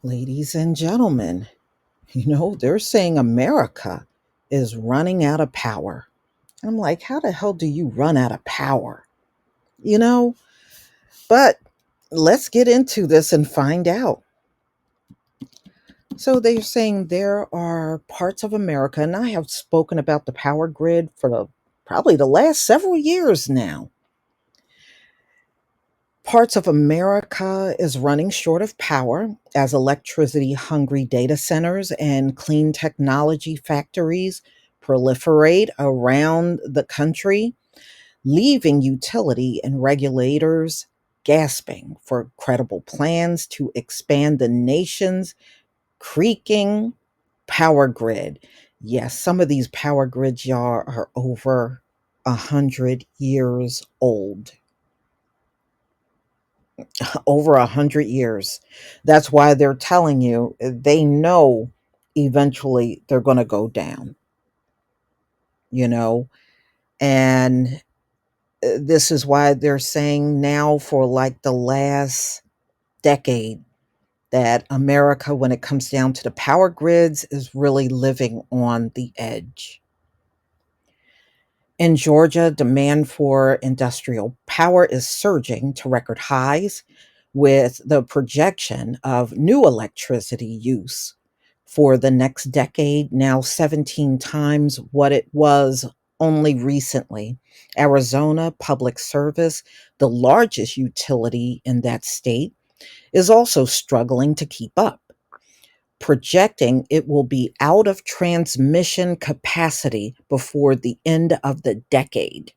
Ladies and gentlemen, they're saying America is running out of power. I'm like, how the hell do you run out of power? You know, but let's get into this and find out. So they're saying there are parts of America, and I have spoken about the power grid for probably the last several years now. Parts of America is running short of power as electricity hungry data centers and clean technology factories proliferate around the country, leaving utility and regulators gasping for credible plans to expand the nation's creaking power grid. Yes, some of these power grids, y'all, are over 100 years old. Over 100 years. That's why they're telling you they know eventually they're going to go down, you know, and this is why they're saying now for like the last decade that America, when it comes down to the power grids, is really living on the edge. In Georgia, demand for industrial power is surging to record highs, with the projection of new electricity use for the next decade now 17 times what it was only recently. Arizona Public Service, the largest utility in that state, is also struggling to keep up, projecting it will be out of transmission capacity before the end of the decade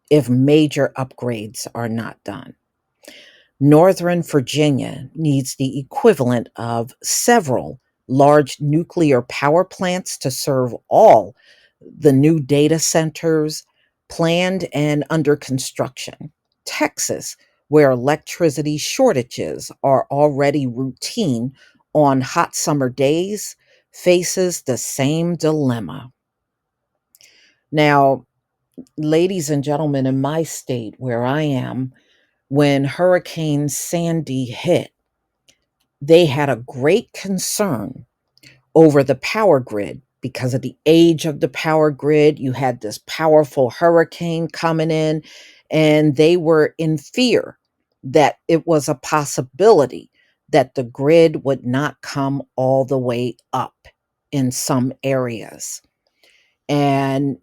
if major upgrades are not done. Northern Virginia needs the equivalent of several large nuclear power plants to serve all the new data centers planned and under construction. Texas, where electricity shortages are already routine on hot summer days, faces the same dilemma. Now, ladies and gentlemen, in my state where I am, when Hurricane Sandy hit, they had a great concern over the power grid because of the age of the power grid. You had this powerful hurricane coming in, and they were in fear that it was a possibility that the grid would not come all the way up in some areas. And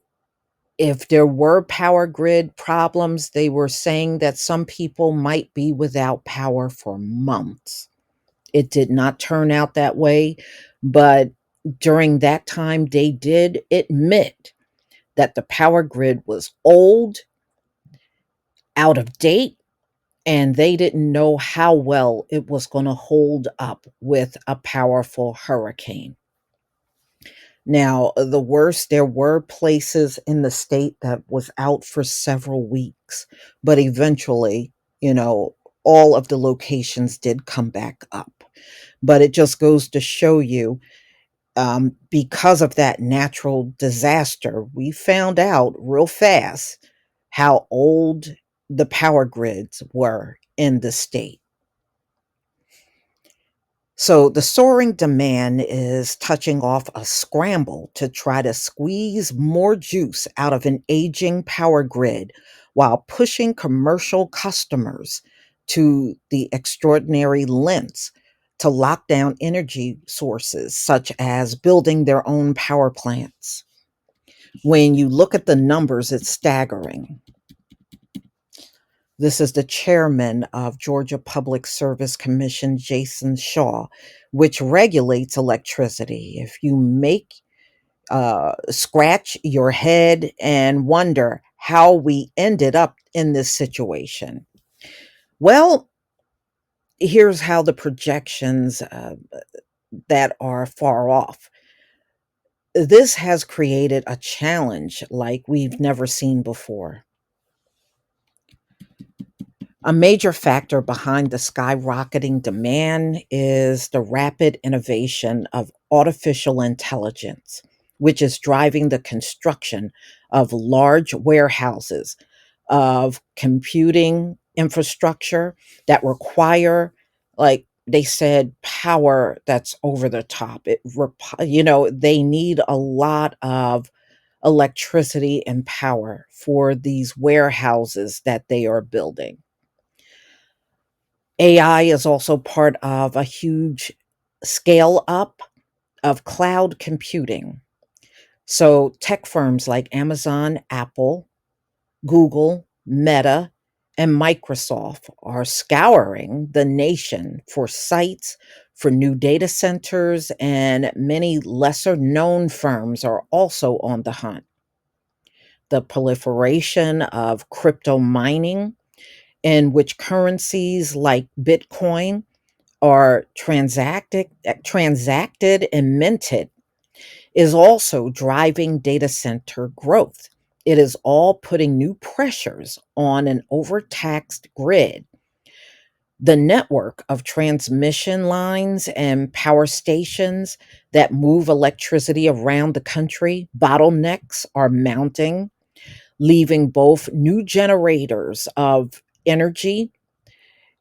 if there were power grid problems, they were saying that some people might be without power for months. It did not turn out that way, but during that time, they did admit that the power grid was old, out of date, and they didn't know how well it was going to hold up with a powerful hurricane. Now, the worst, there were places in the state that was out for several weeks, but eventually, you know, all of the locations did come back up. But it just goes to show you, because of that natural disaster, we found out real fast how old the power grids were in the state. So the soaring demand is touching off a scramble to try to squeeze more juice out of an aging power grid while pushing commercial customers to the extraordinary lengths to lock down energy sources, such as building their own power plants. When you look at the numbers, it's staggering. This is the chairman of Georgia Public Service Commission, Jason Shaw, which regulates electricity. If you make scratch your head and wonder how we ended up in this situation. Well, here's how the projections that are far off. This has created a challenge like we've never seen before. A major factor behind the skyrocketing demand is the rapid innovation of artificial intelligence, which is driving the construction of large warehouses of computing infrastructure that require like They said power that's over the top. They need a lot of electricity and power for these warehouses that they are building. AI is also part of a huge scale up of cloud computing. So, tech firms like Amazon, Apple, Google, Meta, and Microsoft are scouring the nation for sites for new data centers, and many lesser known firms are also on the hunt. The proliferation of crypto mining, in which currencies like Bitcoin are transacted and minted, is also driving data center growth. It is all putting new pressures on an overtaxed grid. The network of transmission lines and power stations that move electricity around the country, bottlenecks are mounting, leaving both new generators of energy,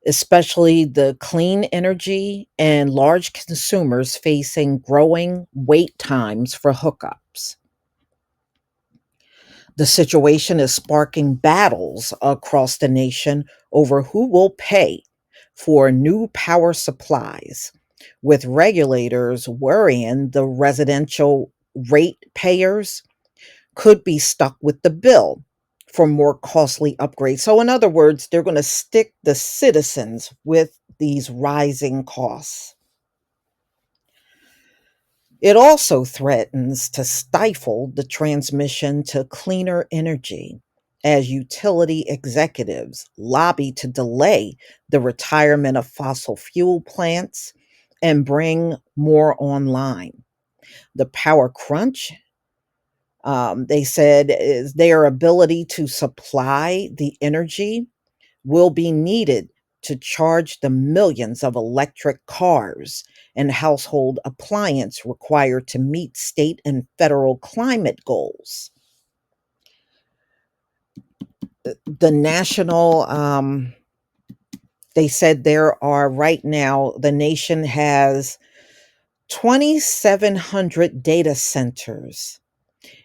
especially the clean energy, and large consumers facing growing wait times for hookups. The situation is sparking battles across the nation over who will pay for new power supplies, with regulators worrying the residential ratepayers could be stuck with the bill for more costly upgrades. So, in other words, they're going to stick the citizens with these rising costs. It also threatens to stifle the transmission to cleaner energy as utility executives lobby to delay the retirement of fossil fuel plants and bring more online. The power crunch, they said, is their ability to supply the energy will be needed to charge the millions of electric cars and household appliances required to meet state and federal climate goals. The national, they said there are right now, the nation has 2,700 data centers,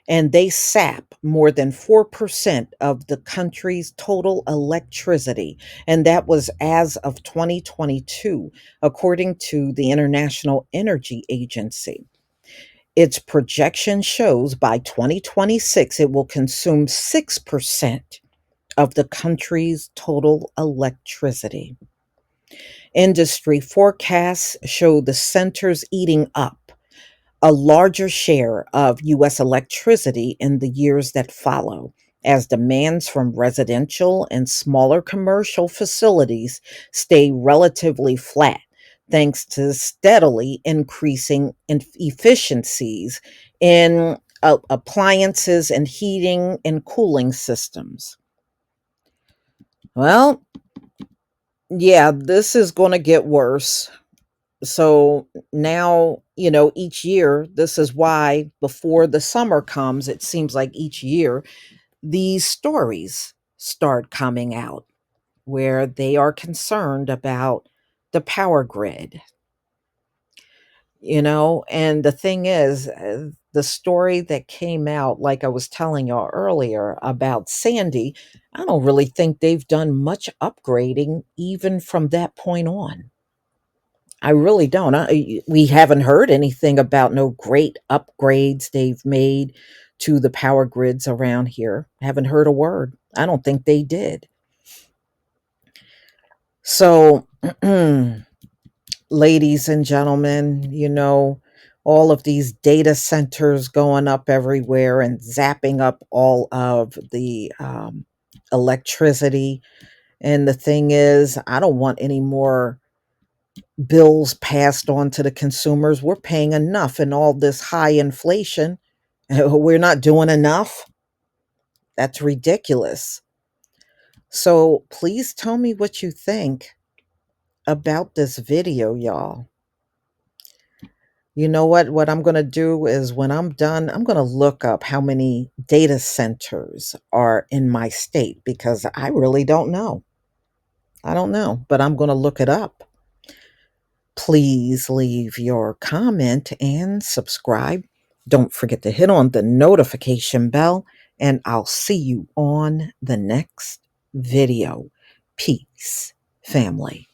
and they sap more than 4% of the country's total electricity. And that was as of 2022, according to the International Energy Agency. Its projection shows by 2026 it will consume 6% of the country's total electricity. Industry forecasts show the centers eating up a larger share of U.S. electricity in the years that follow, as demands from residential and smaller commercial facilities stay relatively flat, thanks to steadily increasing efficiencies in appliances and heating and cooling systems. Well, yeah, this is going to get worse. So now, each year, this is why before the summer comes, it seems like each year, these stories start coming out where they are concerned about the power grid, and the thing is, the story that came out, like I was telling y'all earlier about Sandy, I don't really think they've done much upgrading even from that point on. I really don't. We haven't heard anything about no great upgrades they've made to the power grids around here. Haven't heard a word. I don't think they did. So, ladies and gentlemen, all of these data centers going up everywhere and zapping up all of the electricity. And the thing is, I don't want any more bills passed on to the consumers. We're paying enough in all this high inflation. We're not doing enough. That's ridiculous. So please tell me what you think about this video, y'all. You know what? What I'm going to do is when I'm done, I'm going to look up how many data centers are in my state because I really don't know. I don't know, but I'm going to look it up. Please leave your comment and subscribe. Don't forget to hit on the notification bell, and I'll see you on the next video. Peace, family.